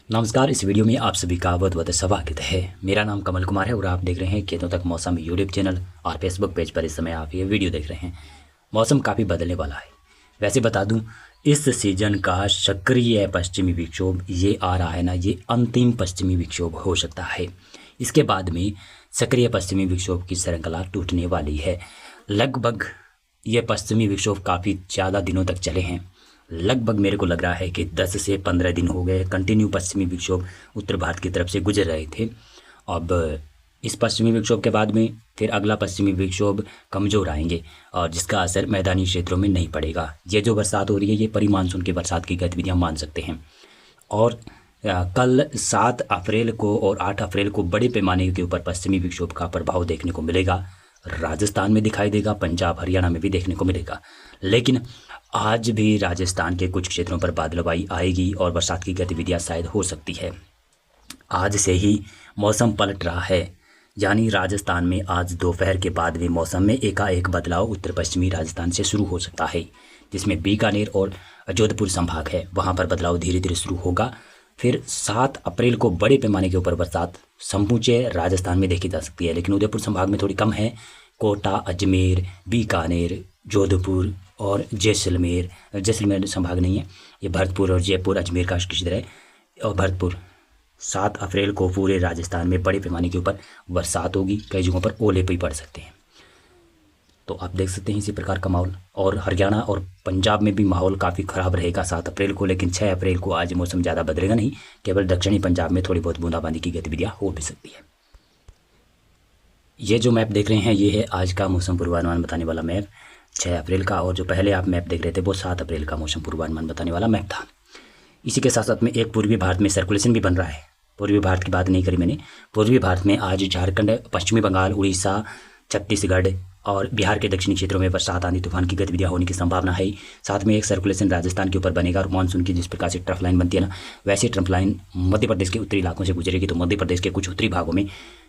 नमस्कार। इस वीडियो में आप सभी का बहुत बहुत स्वागत है। मेरा नाम कमल कुमार है और आप देख रहे हैं खेतों तक मौसम यूट्यूब चैनल और फेसबुक पेज पर इस समय आप ये वीडियो देख रहे हैं। मौसम काफ़ी बदलने वाला है। वैसे बता दूं, इस सीजन का सक्रिय पश्चिमी विक्षोभ ये आ रहा है ना, ये अंतिम पश्चिमी विक्षोभ हो सकता है। इसके बाद में सक्रिय पश्चिमी विक्षोभ की श्रृंखला टूटने वाली है। लगभग ये पश्चिमी विक्षोभ काफ़ी ज़्यादा दिनों तक चले हैं। लगभग मेरे को लग रहा है कि 10 से 15 दिन हो गए कंटिन्यू पश्चिमी विक्षोभ उत्तर भारत की तरफ से गुजर रहे थे। अब इस पश्चिमी विक्षोभ के बाद में फिर अगला पश्चिमी विक्षोभ कमज़ोर आएंगे और जिसका असर मैदानी क्षेत्रों में नहीं पड़ेगा। ये जो बरसात हो रही है ये परी मानसून की बरसात की गतिविधियाँ मान सकते हैं। और कल 7 अप्रैल को और 8 अप्रैल को बड़े पैमाने के ऊपर पश्चिमी विक्षोभ का प्रभाव देखने को मिलेगा। राजस्थान में दिखाई देगा, पंजाब हरियाणा में भी देखने को मिलेगा। लेकिन आज भी राजस्थान के कुछ क्षेत्रों पर बादलवाई आएगी और बरसात की गतिविधियां शायद हो सकती है। आज से ही मौसम पलट रहा है, यानी राजस्थान में आज दोपहर के बाद भी मौसम में एकाएक बदलाव उत्तर पश्चिमी राजस्थान से शुरू हो सकता है, जिसमें बीकानेर और जोधपुर संभाग है वहां पर बदलाव धीरे धीरे शुरू होगा। फिर 7 अप्रैल को बड़े पैमाने के ऊपर बरसात समूचे राजस्थान में देखी जा सकती है, लेकिन उदयपुर संभाग में थोड़ी कम है। कोटा, अजमेर, बीकानेर, जोधपुर और जैसलमेर संभाग नहीं है, ये भरतपुर और जयपुर अजमेर का क्षेत्र है। और भरतपुर 7 अप्रैल को पूरे राजस्थान में बड़े पैमाने के ऊपर बरसात होगी, कई जगहों पर ओले भी पड़ सकते हैं। तो आप देख सकते हैं इसी प्रकार का माहौल। और हरियाणा और पंजाब में भी माहौल काफ़ी ख़राब रहेगा 7 अप्रैल को, लेकिन 6 अप्रैल को आज मौसम ज़्यादा बदलेगा नहीं, केवल दक्षिणी पंजाब में थोड़ी बहुत बूंदाबांदी की गतिविधियाँ हो भी सकती है। ये जो मैप देख रहे हैं ये है आज का मौसम पूर्वानुमान बताने वाला मैप 6 अप्रैल का, और जो पहले आप मैप देख रहे थे वो 7 अप्रैल का मौसम पूर्वानुमान बताने वाला मैप था। इसी के साथ साथ में एक पूर्वी भारत में सर्कुलेशन भी बन रहा है। पूर्वी भारत की बात नहीं करी मैंने। पूर्वी भारत में आज झारखंड, पश्चिमी बंगाल, उड़ीसा, छत्तीसगढ़ और बिहार के दक्षिणी क्षेत्रों में बरसात, आंधी तूफान की गतिविधियां होने की संभावना है। साथ में एक सर्कुलेशन राजस्थान के ऊपर बनेगा और मानसून की जिस प्रकार से ट्रफ लाइन बनती है ना, वैसे ट्रफ लाइन मध्य प्रदेश के उत्तरी इलाकों से गुजरेगी। तो मध्य प्रदेश के कुछ उत्तरी भागों में,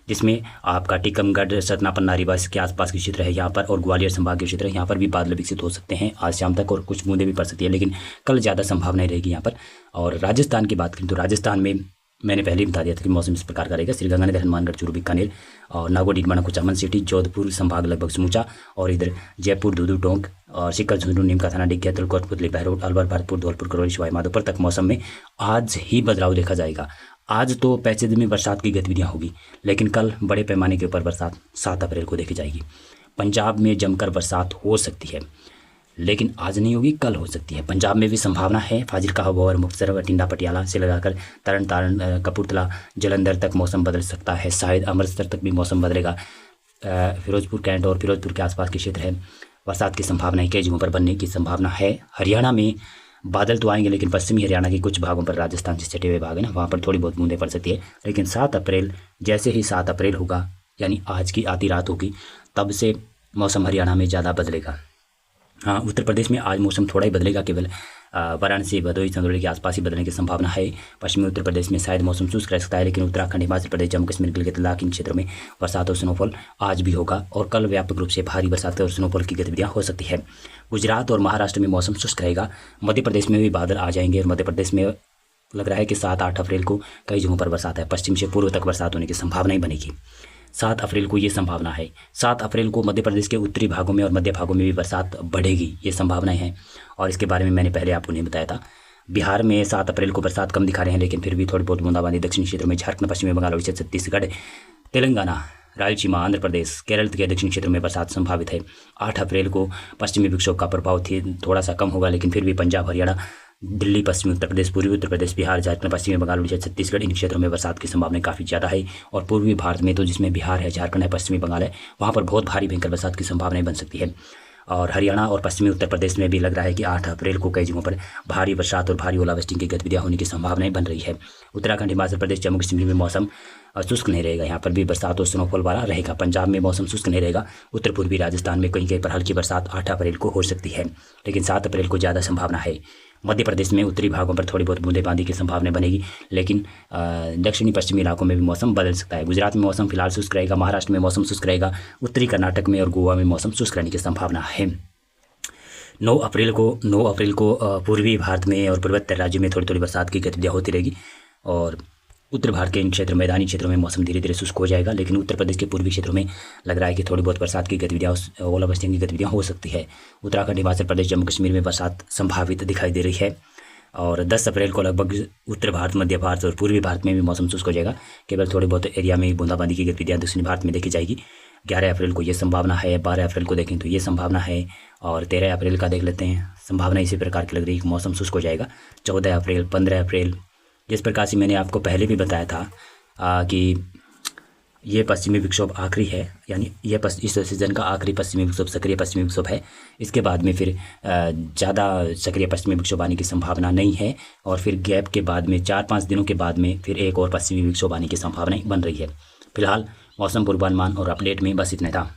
जिसमें आपका टीकमगढ़, सतना, पन्ना, रीवा के आसपास के क्षेत्र है यहाँ पर, और ग्वालियर संभाग के क्षेत्र है यहाँ पर भी बादल विकसित हो सकते हैं आज शाम तक, और कुछ बूंदें भी पड़ सकती है, लेकिन कल ज़्यादा संभावना रहेगी यहाँ पर। और राजस्थान की बात करें तो राजस्थान में मैंने पहले ही बता दिया था कि मौसम इस प्रकार का रहेगा। श्रीगंगानगर, हनुमानगढ़, चूरू, बीकानेर और नागौर, डीडवाना, कुचामन सिटी, जोधपुर संभाग लगभग समूचा, और इधर जयपुर, दूदू, टोंक और सीकर, झुंझुनू, नीमका थाना, डिग्गिया, तिलकोट, पुतली, बहरोड, अलवर, भरतपुर, धौलपुर, करौली, सवाई माधोपुर तक मौसम में आज ही बदलाव देखा जाएगा। आज तो पैसेज में बरसात की गतिविधियाँ होगी, लेकिन कल बड़े पैमाने के ऊपर बरसात 7 अप्रैल को देखी जाएगी। पंजाब में जमकर बरसात हो सकती है, लेकिन आज नहीं होगी, कल हो सकती है। पंजाब में भी संभावना है। फाजिलका, अबोहर, मुक्तसर, बठिंडा, पटियाला से लगाकर तरन तारण, कपूरथला, जलंधर तक मौसम बदल सकता है। शायद अमृतसर तक भी मौसम बदलेगा। फिरोजपुर, कैंट और फिरोजपुर के आसपास के क्षेत्र है, बरसात की संभावना है, कई जगहों पर बनने की संभावना है। हरियाणा में बादल तो आएंगे, लेकिन पश्चिमी हरियाणा के कुछ भागों पर, राजस्थान से सटे हुए भाग है ना, वहाँ पर थोड़ी बहुत बूंदें पड़ सकती है। लेकिन 7 अप्रैल, जैसे ही 7 अप्रैल होगा, यानी आज की आधी रात होगी, तब से मौसम हरियाणा में ज़्यादा बदलेगा। हाँ, उत्तर प्रदेश में आज मौसम थोड़ा ही बदलेगा, केवल वाराणसी, भदोही, चंदौली के आसपास ही बदलने की संभावना है। पश्चिमी उत्तर प्रदेश में शायद मौसम शुष्क रह सकता है, लेकिन उत्तराखंड, हिमाचल प्रदेश, जम्मू कश्मीर, गिलगित, लद्दाख इन क्षेत्रों में बरसात और स्नोफॉल आज भी होगा, और कल व्यापक रूप से भारी बरसात और स्नोफॉल की गतिविधियाँ हो सकती है। गुजरात और महाराष्ट्र में मौसम शुष्क रहेगा। मध्य प्रदेश में भी बादल आ जाएंगे, और मध्य प्रदेश में लग रहा है कि 7-8 अप्रैल को कई जगहों पर बरसात है। पश्चिम से पूर्व तक बरसात होने की संभावना ही बनेगी। 7 अप्रैल को ये संभावना है। 7 अप्रैल को मध्य प्रदेश के उत्तरी भागों में और मध्य भागों में भी बरसात बढ़ेगी, ये संभावनाएं हैं, और इसके बारे में मैंने पहले आपको नहीं बताया था। बिहार में 7 अप्रैल को बरसात कम दिखा रहे हैं, लेकिन फिर भी थोड़ी बहुत बूंदाबांदी दक्षिणी क्षेत्रों में, झारखंड, पश्चिमी बंगाल, उड़ीसा, छत्तीसगढ़, तेलंगाना, रायलसीमा, आंध्र प्रदेश, केरल के दक्षिणी क्षेत्रों में बरसात संभावित है। 8 अप्रैल को पश्चिमी विक्षोभ का प्रभाव थोड़ा सा कम होगा, लेकिन फिर भी पंजाब, हरियाणा, दिल्ली, पश्चिमी उत्तर प्रदेश, पूर्वी उत्तर प्रदेश, बिहार, झारखंड, पश्चिमी बंगाल, उड़ीसा, छत्तीसगढ़ इन क्षेत्रों में बरसात की संभावना काफ़ी ज़्यादा है। और पूर्वी भारत में तो, जिसमें बिहार है, झारखंड है, पश्चिमी बंगाल है, वहाँ पर बहुत भारी भयंकर बरसात की संभावनाएं बन सकती है। और हरियाणा और पश्चिमी उत्तर प्रदेश में भी लग रहा है कि 8 अप्रैल को कई जगहों पर भारी बरसात और भारी ओलावृष्टि की गतिविधियां होने की संभावनाएं बन रही है। उत्तराखंड, हिमाचल प्रदेश, जम्मू कश्मीर में मौसम शुष्क नहीं रहेगा, यहाँ पर भी बरसात और स्नोफॉल वाला रहेगा। पंजाब में मौसम शुष्क नहीं रहेगा। उत्तर पूर्वी राजस्थान में कहीं कहीं पर हल्की बरसात 8 अप्रैल को हो सकती है, लेकिन 7 अप्रैल को ज़्यादा संभावना है। मध्य प्रदेश में उत्तरी भागों पर थोड़ी बहुत बूंदेबांदी की संभावना बनेगी, लेकिन दक्षिणी पश्चिमी इलाकों में भी मौसम बदल सकता है। गुजरात में मौसम फिलहाल शुष्क रहेगा, महाराष्ट्र में मौसम शुष्क रहेगा, उत्तरी कर्नाटक में और गोवा में मौसम शुष्क रहने की संभावना है। 9 अप्रैल को पूर्वी भारत में और पूर्वोत्तर राज्यों में थोड़ी थोड़ी बरसात की गतिविधियाँ होती रहेगी। और उत्तर भारत के इन क्षेत्रों मैदानी क्षेत्रों में मौसम धीरे धीरे शुष्क हो जाएगा, लेकिन उत्तर प्रदेश के पूर्वी क्षेत्रों में लग रहा है कि थोड़ी बहुत बरसात की गतिविधियाँ, ओलावृष्टि की गतिविधियाँ हो सकती है। उत्तराखंड, हिमाचल प्रदेश, जम्मू कश्मीर में बरसात संभावित दिखाई दे रही है। और 10 अप्रैल को लगभग उत्तर भारत, मध्य भारत और पूर्वी भारत में भी मौसम शुष्क हो जाएगा। केवल थोड़ी बहुत एरिया में बूंदाबांदी की गतिविधियाँ दक्षिणी भारत में देखी जाएगी। 11 अप्रैल को ये संभावना है, 12 अप्रैल को देखें तो ये संभावना है, और 13 अप्रैल का देख लेते हैं। संभावना इसी प्रकार की लग रही है कि मौसम शुष्क हो जाएगा। 14 अप्रैल, 15 अप्रैल, जिस प्रकार से मैंने आपको पहले भी बताया था कि ये पश्चिमी विक्षोभ आखिरी है, यानी ये इस सीज़न का आखिरी पश्चिमी विक्षोभ, सक्रिय पश्चिमी विक्षोभ है। इसके बाद में फिर ज़्यादा सक्रिय पश्चिमी विक्षोभ आने की संभावना नहीं है, और फिर गैप के बाद में 4-5 दिनों के बाद में फिर एक और पश्चिमी विक्षोभ आने की संभावना बन रही है। फिलहाल मौसम पूर्वानुमान और अपडेट में बस इतना था।